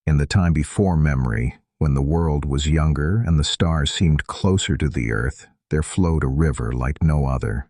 In the time before memory, when the world was younger and the stars seemed closer to the earth, there flowed a river like no other.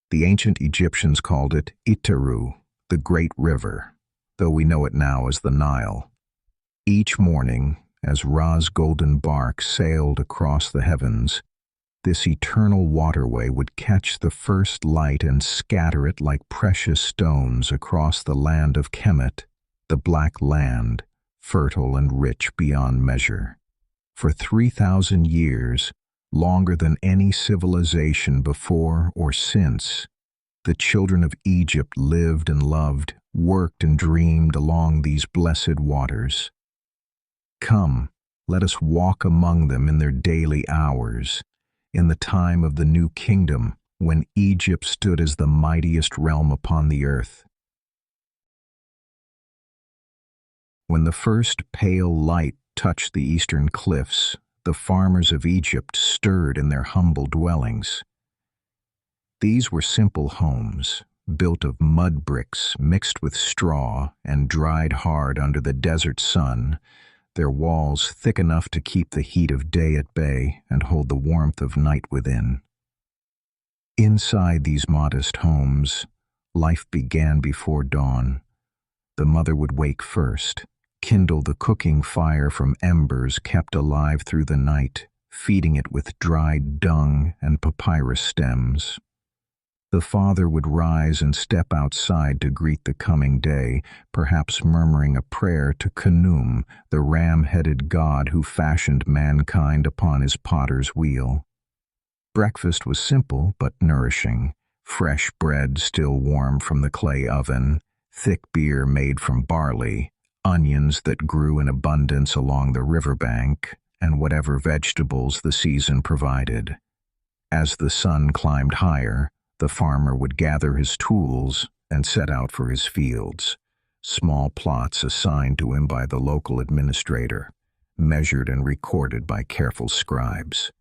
The ancient Egyptians called it Iteru, the Great River, though we know it now as the Nile. Each morning, as Ra's golden bark sailed across the heavens, this eternal waterway would catch the first light and scatter it like precious stones across the land of Kemet, the Black Land, fertile and rich beyond measure. For 3,000 years, longer than any civilization before or since, the children of Egypt lived and loved, worked and dreamed along these blessed waters. Come, let us walk among them in their daily hours, in the time of the new kingdom, when Egypt stood as the mightiest realm upon the earth. When the first pale light touched the eastern cliffs, the farmers of Egypt stirred in their humble dwellings. These were simple homes, built of mud bricks mixed with straw and dried hard under the desert sun, their walls thick enough to keep the heat of day at bay and hold the warmth of night within. Inside these modest homes, life began before dawn. The mother would wake first, kindle the cooking fire from embers kept alive through the night, feeding it with dried dung and papyrus stems. The father would rise and step outside to greet the coming day, perhaps murmuring a prayer to Khnum, the ram-headed god who fashioned mankind upon his potter's wheel. Breakfast was simple but nourishing: fresh bread still warm from the clay oven, thick beer made from barley, onions that grew in abundance along the riverbank, and whatever vegetables the season provided. As the sun climbed higher, the farmer would gather his tools and set out for his fields, small plots assigned to him by the local administrator, measured and recorded by careful scribes.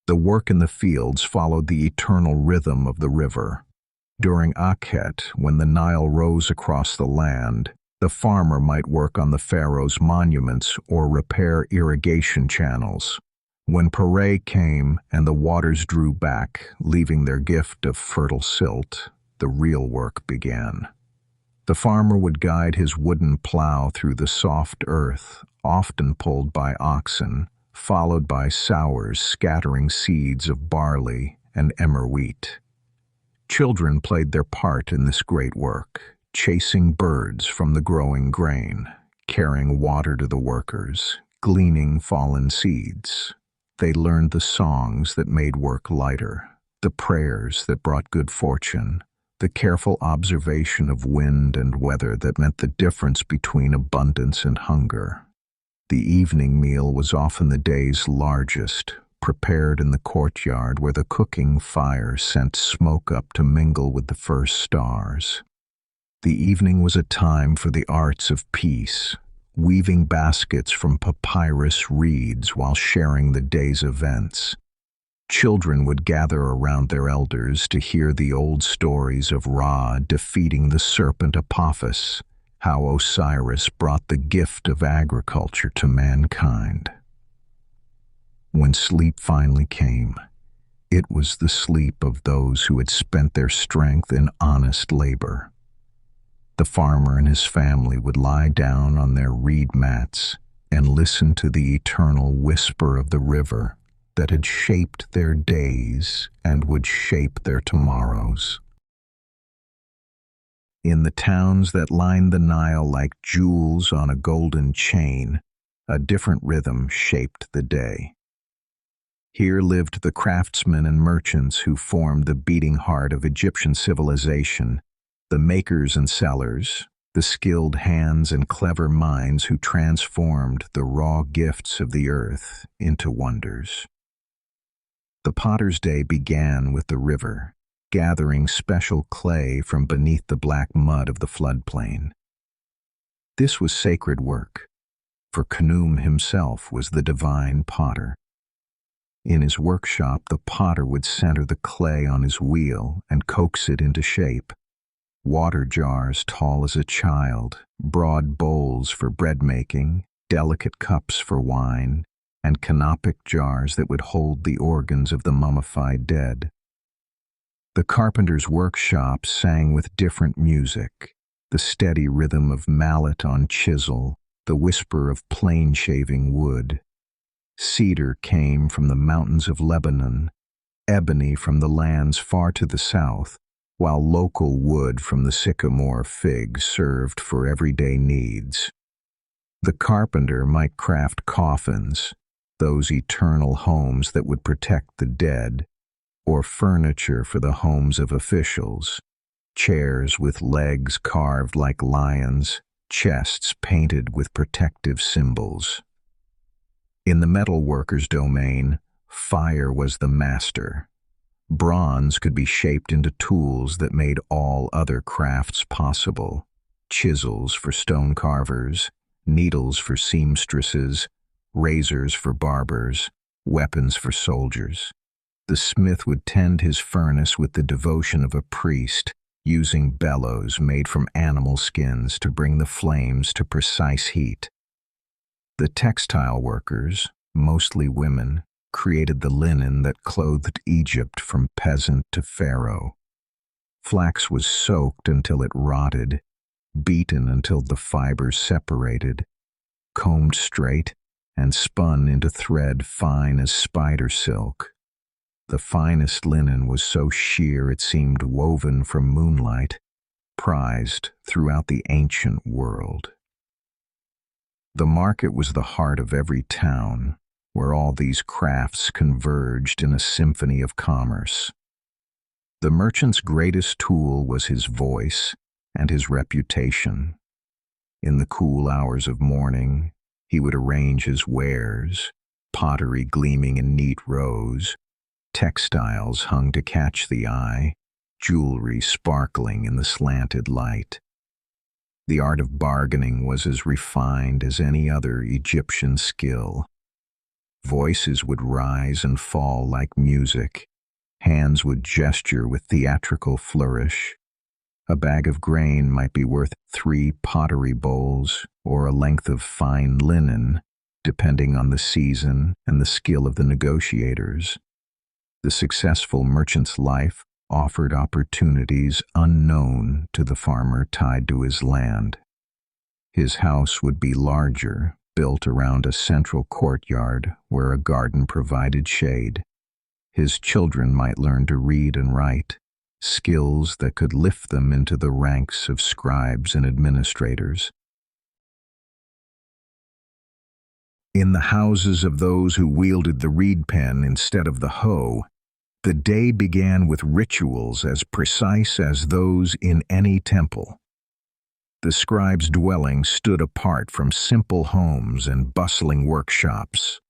The work in the fields followed the eternal rhythm of the river. During Akhet, when the Nile rose across the land, the farmer might work on the pharaoh's monuments or repair irrigation channels. When Pare came and the waters drew back, leaving their gift of fertile silt, the real work began. The farmer would guide his wooden plow through the soft earth, often pulled by oxen, followed by sowers scattering seeds of barley and emmer wheat. Children played their part in this great work, chasing birds from the growing grain, carrying water to the workers, gleaning fallen seeds. They learned the songs that made work lighter, the prayers that brought good fortune, the careful observation of wind and weather that meant the difference between abundance and hunger. The evening meal was often the day's largest, prepared in the courtyard where the cooking fire sent smoke up to mingle with the first stars. The evening was a time for the arts of peace, weaving baskets from papyrus reeds while sharing the day's events. Children would gather around their elders to hear the old stories of Ra defeating the serpent Apophis, how Osiris brought the gift of agriculture to mankind. When sleep finally came, it was the sleep of those who had spent their strength in honest labor. The farmer and his family would lie down on their reed mats and listen to the eternal whisper of the river that had shaped their days and would shape their tomorrows. In the towns that lined the Nile like jewels on a golden chain, a different rhythm shaped the day. Here lived the craftsmen and merchants who formed the beating heart of Egyptian civilization, the makers and sellers, the skilled hands and clever minds who transformed the raw gifts of the earth into wonders. The potter's day began with the river, gathering special clay from beneath the black mud of the floodplain. This was sacred work, for Khnum himself was the divine potter. In his workshop, the potter would center the clay on his wheel and coax it into shape. water jars tall as a child, broad bowls for bread-making, delicate cups for wine, and canopic jars that would hold the organs of the mummified dead. The carpenter's workshop sang with different music, the steady rhythm of mallet on chisel, the whisper of plane-shaving wood. Cedar came from the mountains of Lebanon, ebony from the lands far to the south, while local wood from the sycamore fig served for everyday needs. The carpenter might craft coffins, those eternal homes that would protect the dead, or furniture for the homes of officials, chairs with legs carved like lions, chests painted with protective symbols. In the metalworker's domain, fire was the master. Bronze could be shaped into tools that made all other crafts possible: chisels for stone carvers, needles for seamstresses, razors for barbers, weapons for soldiers. The smith would tend his furnace with the devotion of a priest, using bellows made from animal skins to bring the flames to precise heat. The textile workers, mostly women, created the linen that clothed Egypt from peasant to pharaoh. Flax was soaked until it rotted, beaten until the fibers separated, combed straight, and spun into thread fine as spider silk. The finest linen was so sheer it seemed woven from moonlight, prized throughout the ancient world. The market was the heart of every town, where all these crafts converged in a symphony of commerce. The merchant's greatest tool was his voice and his reputation. In the cool hours of morning, he would arrange his wares, pottery gleaming in neat rows, textiles hung to catch the eye, jewelry sparkling in the slanted light. The art of bargaining was as refined as any other Egyptian skill. Voices would rise and fall like music. Hands would gesture with theatrical flourish. A bag of grain might be worth 3 pottery bowls or a length of fine linen, depending on the season and the skill of the negotiators. The successful merchant's life offered opportunities unknown to the farmer tied to his land. His house would be larger, built around a central courtyard where a garden provided shade. His children might learn to read and write, skills that could lift them into the ranks of scribes and administrators. In the houses of those who wielded the reed pen instead of the hoe, the day began with rituals as precise as those in any temple. The scribe's dwelling stood apart from simple homes and bustling workshops,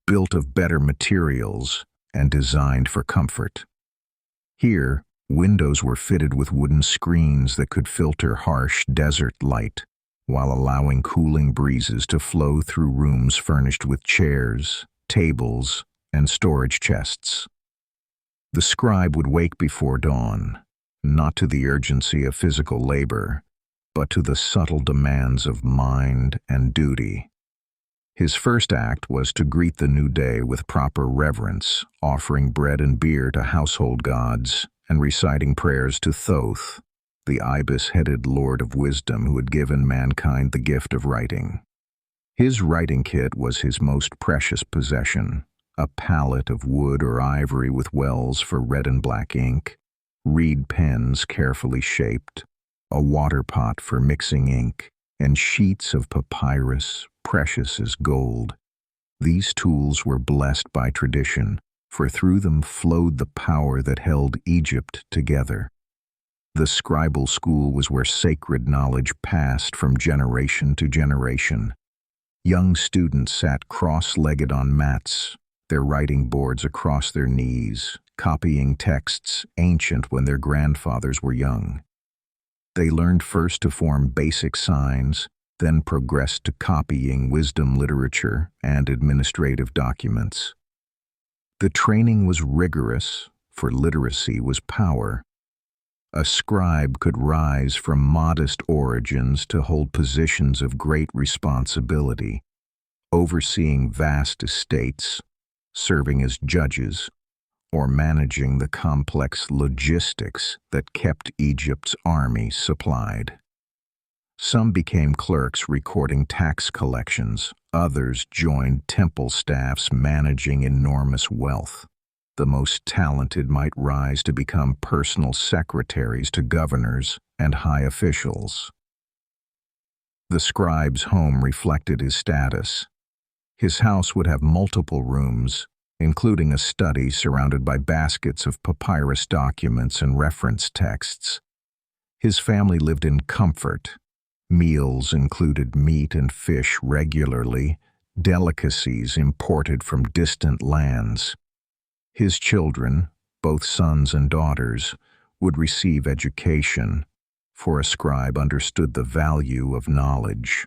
built of better materials and designed for comfort. Here, windows were fitted with wooden screens that could filter harsh desert light, while allowing cooling breezes to flow through rooms furnished with chairs, tables, and storage chests. The scribe would wake before dawn, not to the urgency of physical labor, but to the subtle demands of mind and duty. His first act was to greet the new day with proper reverence, offering bread and beer to household gods and reciting prayers to Thoth, the ibis-headed lord of wisdom who had given mankind the gift of writing. His writing kit was his most precious possession, a palette of wood or ivory with wells for red and black ink, reed pens carefully shaped, a water pot for mixing ink, and sheets of papyrus, precious as gold. These tools were blessed by tradition, for through them flowed the power that held Egypt together. The scribal school was where sacred knowledge passed from generation to generation. Young students sat cross-legged on mats, their writing boards across their knees, copying texts ancient when their grandfathers were young. They learned first to form basic signs, then progressed to copying wisdom literature and administrative documents. The training was rigorous, for literacy was power. A scribe could rise from modest origins to hold positions of great responsibility, overseeing vast estates, serving as judges, or managing the complex logistics that kept Egypt's army supplied. Some became clerks recording tax collections, others joined temple staffs managing enormous wealth. The most talented might rise to become personal secretaries to governors and high officials. The scribe's home reflected his status. His house would have multiple rooms, including a study surrounded by baskets of papyrus documents and reference texts. His family lived in comfort. Meals included meat and fish regularly, delicacies imported from distant lands. His children, both sons and daughters, would receive education, for a scribe understood the value of knowledge.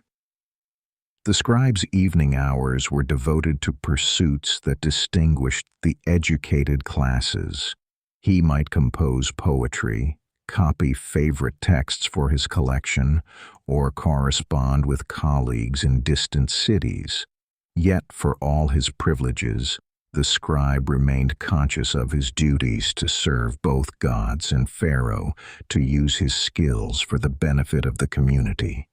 The scribe's evening hours were devoted to pursuits that distinguished the educated classes. He might compose poetry, copy favorite texts for his collection, or correspond with colleagues in distant cities. Yet, for all his privileges, the scribe remained conscious of his duties to serve both gods and Pharaoh, to use his skills for the benefit of the community.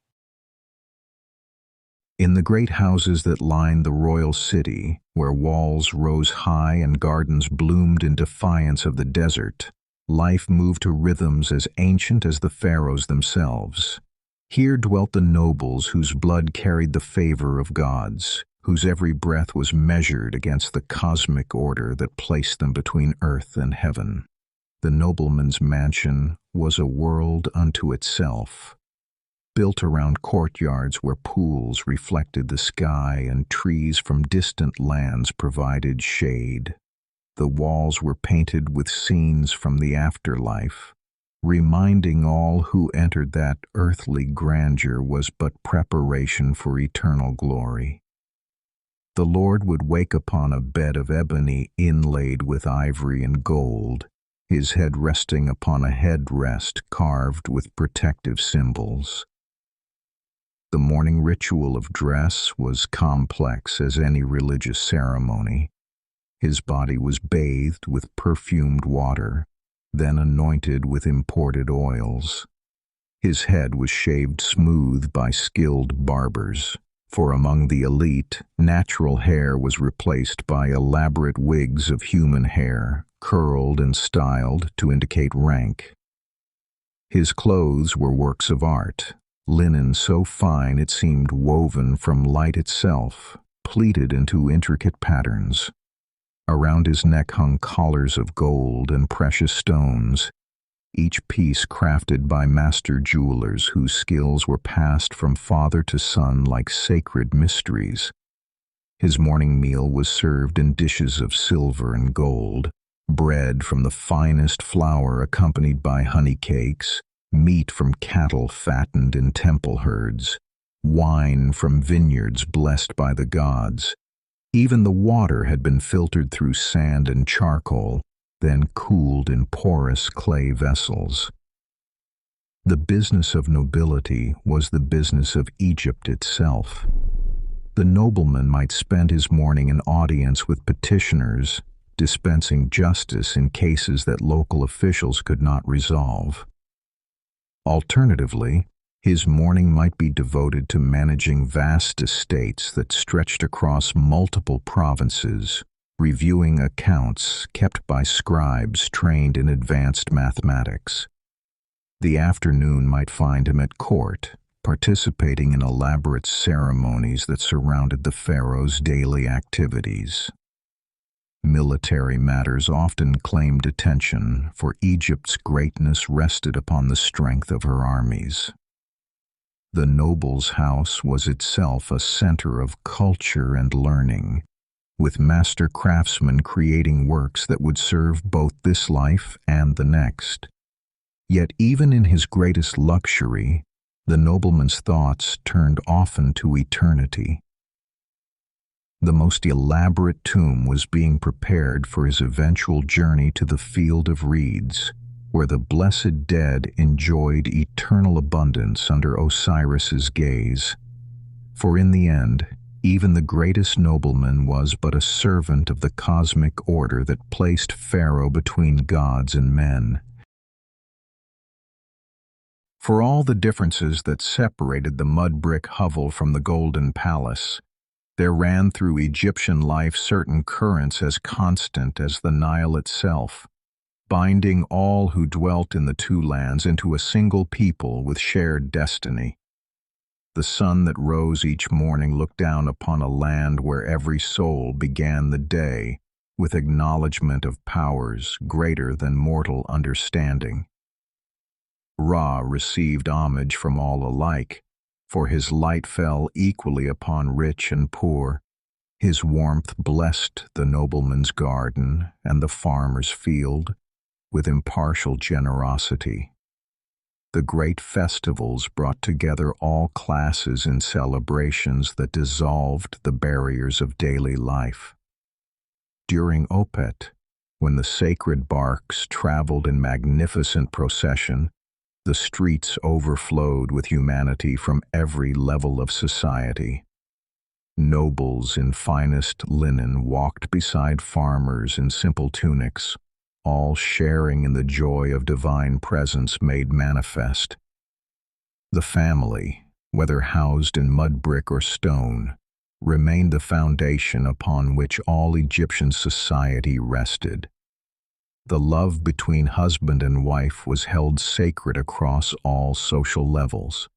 In the great houses that lined the royal city, where walls rose high and gardens bloomed in defiance of the desert, life moved to rhythms as ancient as the pharaohs themselves. Here dwelt the nobles whose blood carried the favor of gods, whose every breath was measured against the cosmic order that placed them between earth and heaven. The nobleman's mansion was a world unto itself, built around courtyards where pools reflected the sky and trees from distant lands provided shade. The walls were painted with scenes from the afterlife, reminding all who entered that earthly grandeur was but preparation for eternal glory. The Lord would wake upon a bed of ebony inlaid with ivory and gold, his head resting upon a headrest carved with protective symbols. The morning ritual of dress was complex as any religious ceremony. His body was bathed with perfumed water, then anointed with imported oils. His head was shaved smooth by skilled barbers, for among the elite, natural hair was replaced by elaborate wigs of human hair, curled and styled to indicate rank. His clothes were works of art, linen so fine it seemed woven from light itself, pleated into intricate patterns. Around his neck hung collars of gold and precious stones, each piece crafted by master jewelers whose skills were passed from father to son like sacred mysteries. His morning meal was served in dishes of silver and gold, bread from the finest flour accompanied by honey cakes, meat from cattle fattened in temple herds, wine from vineyards blessed by the gods. Even the water had been filtered through sand and charcoal, then cooled in porous clay vessels. The business of nobility was the business of Egypt itself. The nobleman might spend his morning in audience with petitioners, dispensing justice in cases that local officials could not resolve. Alternatively, his morning might be devoted to managing vast estates that stretched across multiple provinces, reviewing accounts kept by scribes trained in advanced mathematics. The afternoon might find him at court, participating in elaborate ceremonies that surrounded the pharaoh's daily activities. Military matters often claimed attention, for Egypt's greatness rested upon the strength of her armies. The noble's house was itself a center of culture and learning, with master craftsmen creating works that would serve both this life and the next. Yet even in his greatest luxury, the nobleman's thoughts turned often to eternity. The most elaborate tomb was being prepared for his eventual journey to the Field of Reeds, where the blessed dead enjoyed eternal abundance under Osiris's gaze. For in the end, even the greatest nobleman was but a servant of the cosmic order that placed Pharaoh between gods and men. For all the differences that separated the mud-brick hovel from the golden palace, there ran through Egyptian life certain currents as constant as the Nile itself, binding all who dwelt in the two lands into a single people with shared destiny. The sun that rose each morning looked down upon a land where every soul began the day with acknowledgement of powers greater than mortal understanding. Ra received homage from all alike, for his light fell equally upon rich and poor. His warmth blessed the nobleman's garden and the farmer's field with impartial generosity. The great festivals brought together all classes in celebrations that dissolved the barriers of daily life. During Opet, when the sacred barks traveled in magnificent procession, the streets overflowed with humanity from every level of society. Nobles in finest linen walked beside farmers in simple tunics, all sharing in the joy of divine presence made manifest. The family, whether housed in mud brick or stone, remained the foundation upon which all Egyptian society rested. The love between husband and wife was held sacred across all social levels.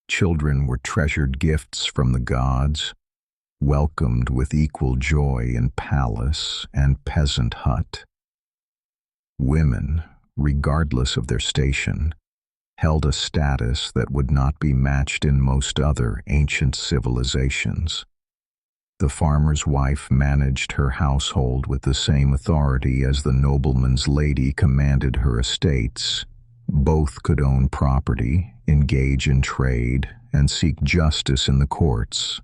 Children were treasured gifts from the gods, welcomed with equal joy in palace and peasant hut. Women, regardless of their station, held a status that would not be matched in most other ancient civilizations. The farmer's wife managed her household with the same authority as the nobleman's lady commanded her estates. Both could own property, engage in trade, and seek justice in the courts.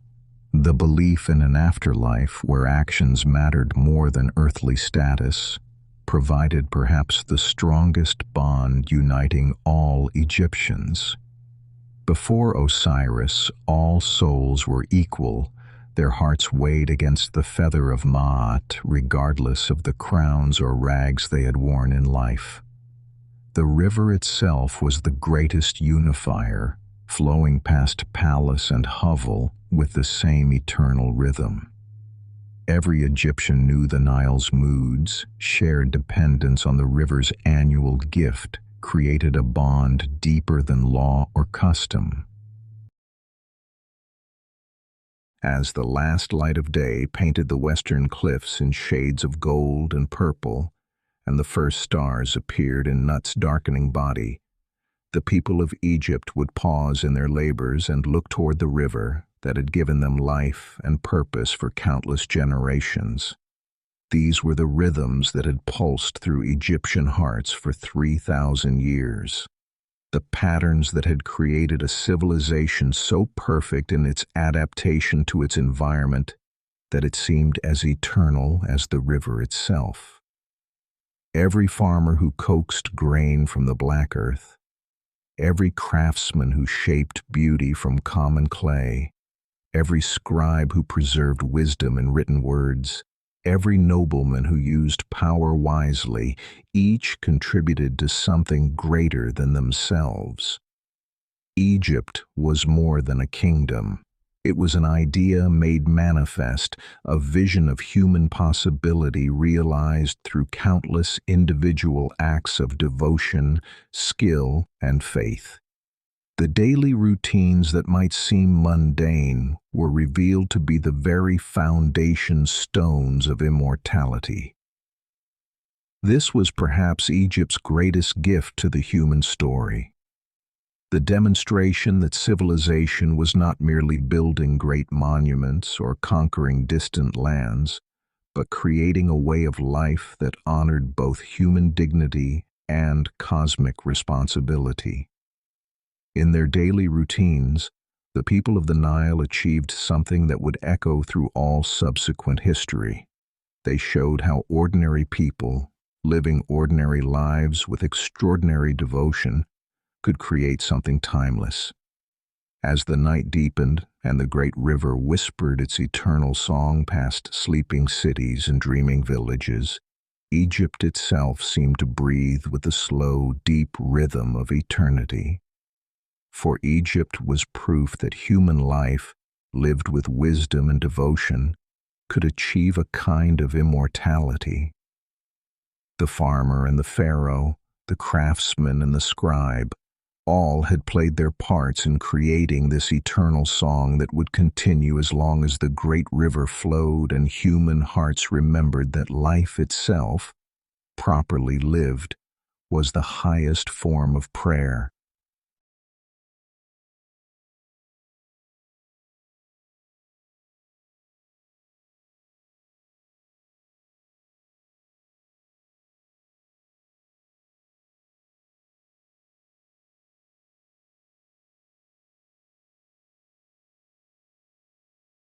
The belief in an afterlife where actions mattered more than earthly status provided perhaps the strongest bond uniting all Egyptians. Before Osiris, all souls were equal. Their hearts weighed against the feather of Ma'at, regardless of the crowns or rags they had worn in life. The river itself was the greatest unifier, flowing past palace and hovel with the same eternal rhythm. Every Egyptian knew the Nile's moods, shared dependence on the river's annual gift, created a bond deeper than law or custom. As the last light of day painted the western cliffs in shades of gold and purple, and the first stars appeared in Nut's darkening body, the people of Egypt would pause in their labors and look toward the river that had given them life and purpose for countless generations. These were the rhythms that had pulsed through Egyptian hearts for 3,000 years. The patterns that had created a civilization so perfect in its adaptation to its environment that it seemed as eternal as the river itself. Every farmer who coaxed grain from the black earth, every craftsman who shaped beauty from common clay, every scribe who preserved wisdom in written words, every nobleman who used power wisely, each contributed to something greater than themselves. Egypt was more than a kingdom. It was an idea made manifest, a vision of human possibility realized through countless individual acts of devotion, skill, and faith. The daily routines that might seem mundane were revealed to be the very foundation stones of immortality. This was perhaps Egypt's greatest gift to the human story. The demonstration that civilization was not merely building great monuments or conquering distant lands, but creating a way of life that honored both human dignity and cosmic responsibility. In their daily routines, the people of the Nile achieved something that would echo through all subsequent history. They showed how ordinary people, living ordinary lives with extraordinary devotion, could create something timeless. As the night deepened and the great river whispered its eternal song past sleeping cities and dreaming villages, Egypt itself seemed to breathe with the slow, deep rhythm of eternity. For Egypt was proof that human life, lived with wisdom and devotion, could achieve a kind of immortality. The farmer and the pharaoh, the craftsman and the scribe, all had played their parts in creating this eternal song that would continue as long as the great river flowed and human hearts remembered that life itself, properly lived, was the highest form of prayer.